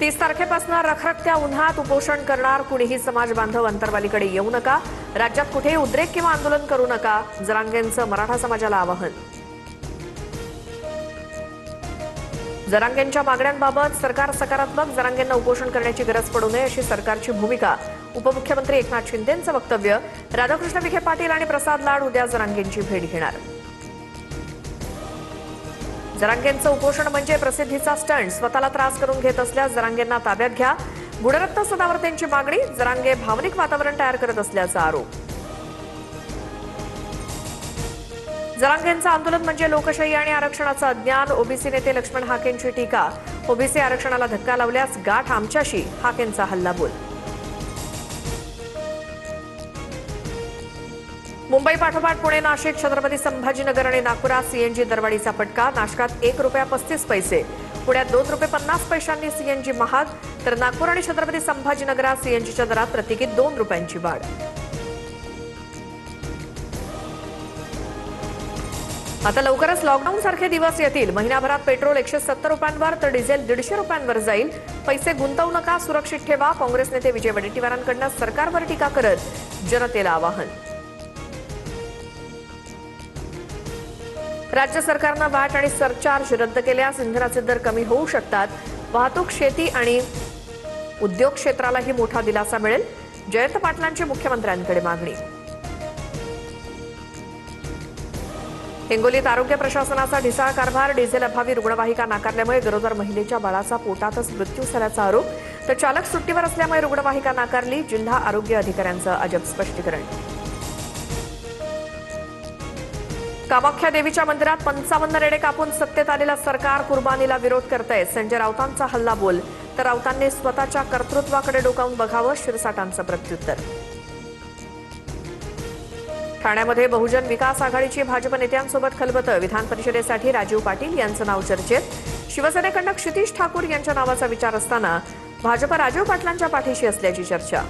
30 तारखेपासून रखरखत्या उन्हात उपोषण करणार कुणीही समाज बांधव अंतरवालीकडे येऊ नका। राज्यात कुठेही उद्रेक किंवा आंदोलन करू नका, जरांगेंचं मराठा समाजाला आवाहन। जरांगेंच्या मागण्यांबाबत सरकार सकारात्मक, जरांगेंना उपोषण करण्याची गरज पडू नये अशी सरकारची भूमिका। उपमुख्यमंत्री एकनाथ शिंदेंचं वक्तव्य। राधाकृष्ण विखे पाटील आणि प्रसाद लाड उद्या जरांगेंची भेट घेणार। जरांगेंचं उपोषण म्हणजे प्रसिद्धीचा स्टंट, स्वतःला त्रास करून घेत असल्यास जरांगेंना ताब्यात घ्या। गुणरत्न सदावर्तेंची मागणी। जरांगे भावनिक वातावरण तयार करत असल्याचा आरोप। जरांगेंचं आंदोलन म्हणजे लोकशाही आणि आरक्षणाचं अज्ञान। ओबीसी नेते लक्ष्मण हाकेंची टीका। ओबीसी आरक्षणाला धक्का लावल्यास गाठ आमच्याशी, हाकेंचा हल्लाबोल। मुंबई पाठोपाठ पुणे, नाशिक, छत्रपती संभाजीनगर आणि नागपुरात सीएनजी दरवाढीचा फटका। नाशकात ₹1.35, पुण्यात ₹2.50 सीएनजी महाग, तर नागपूर आणि छत्रपती संभाजीनगरात सीएनजीच्या दरात प्रत्येकी ₹2ची वाढ। आता लवकरच लॉकडाऊन सारखे दिवस येतील। महिनाभरात पेट्रोल ₹170 तर डिझेल ₹150 जाईल। पैसे गुंतवू नका, सुरक्षित ठेवा। काँग्रेस नेते विजय वडेट्टीवारांकडून सरकारवर टीका करत जनतेला आवाहन। राज्य सरकारनं वॅट आणि सरचार्ज रद्द केल्यास इंधनाचे दर कमी होऊ शकतात। वाहतूक, शेती आणि उद्योग क्षेत्रालाही मोठा दिलासा मिळेल। जयंत पाटलांची मुख्यमंत्र्यांकडे मागणी। हिंगोलीत आरोग्य प्रशासनाचा ढिसाळ कारभार। डिझेल अभावी रुग्णवाहिका नाकारल्यामुळे गरोदर महिलेच्या बाळाचा पोटातच मृत्यू झाल्याचा आरोप, तर चालक सुट्टीवर असल्यामुळे रुग्णवाहिका नाकारली। जिल्हा आरोग्य अधिकाऱ्यांचं अजब स्पष्टीकरण। कामाख्या देवीच्या मंदिरात 55 रेडे कापून सत्तेत आलेलं सरकार कुर्बानीला विरोध करतंय। संजय राऊतांचा हल्लाबोल, तर राऊतांनी स्वतःच्या कर्तृत्वाकडे डोकावून बघावं, शिरसाटांचं प्रत्युत्तर। ठाण्यामध्ये बहुजन विकास आघाडीची भाजप नेत्यांसोबत खलबतं। विधान परिषदेसाठी राजीव पाटील यांचं नाव चर्चेत। शिवसेनेकडून क्षितिज ठाकूर यांच्या नावाचा विचार असताना भाजप राजीव पाटलांच्या पाठीशी असल्याची चर्चा।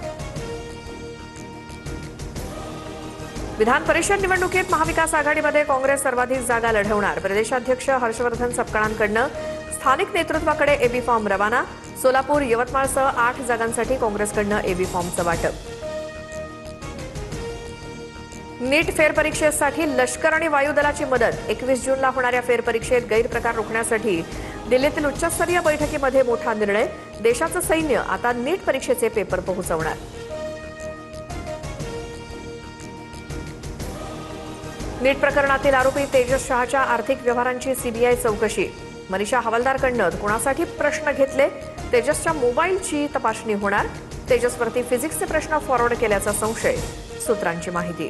विधान परिषद निवडणुकीत महाविकास आघाडीमध्ये काँग्रेस सर्वाधिक जागा लढवणार। प्रदेशाध्यक्ष हर्षवर्धन सपकाळांकडून स्थानिक नेतृत्वाकडे एबी फॉर्म रवाना। सोलापूर, यवतमाळसह 8 जागांसाठी काँग्रेसकडून एबी फॉर्मचं वाटप। नीट फेरपरीक्षेसाठी लष्कर आणि वायुदलाची मदत। 21 जूनला होणाऱ्या फेरपरीक्षेत गैरप्रकार रोखण्यासाठी दिल्लीतील उच्चस्तरीय बैठकीमध्ये मोठा निर्णय। देशाचं सैन्य आता नीट परीक्षेचे पेपर पोहोचवणार। नीट प्रकरणातील आरोपी तेजस शहाच्या आर्थिक व्यवहारांची सीबीआय चौकशी। मनीषा हवालदारकडून कोणासाठी प्रश्न घेतले, तेजसच्या मोबाईलची तपासणी होणार। तेजसवरती फिजिक्सचे प्रश्न फॉरवर्ड केल्याचा संशय, सूत्रांची माहिती।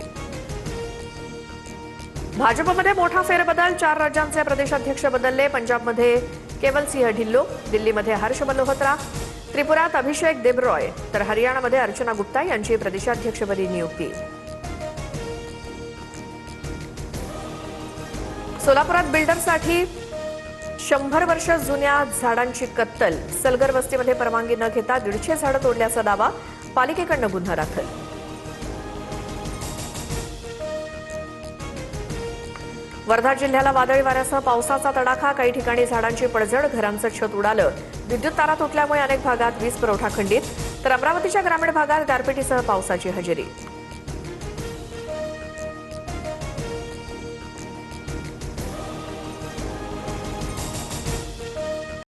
भाजपमध्ये मोठा फेरबदल। 4 राज्यांचे प्रदेशाध्यक्ष बदलले। पंजाबमध्ये केवलसिंह ढिल्लो, दिल्लीमध्ये हर्ष मल्होत्रा, त्रिपुरात अभिषेक देबरॉय, तर हरियाणामध्ये अर्चना गुप्ता यांची प्रदेशाध्यक्षपदी नियुक्ती। सोलापुरात बिल्डरसाठी 100 वर्ष जुन्या झाडांची कत्तल। सलगर वस्तीमध्ये परवानगी न घेता 150 झाडं तोडल्याचा दावा, पालिकेकडून गुन्हा दाखल। वर्धा जिल्ह्याला वादळी वाऱ्यासह पावसाचा तडाखा। काही ठिकाणी झाडांची पडझड, घरांचं छत उडालं। विद्युत तारा तुटल्यामुळे अनेक भागात वीज पुरवठा खंडित, तर अमरावतीच्या ग्रामीण भागात गारपिटीसह पावसाची हजेरी।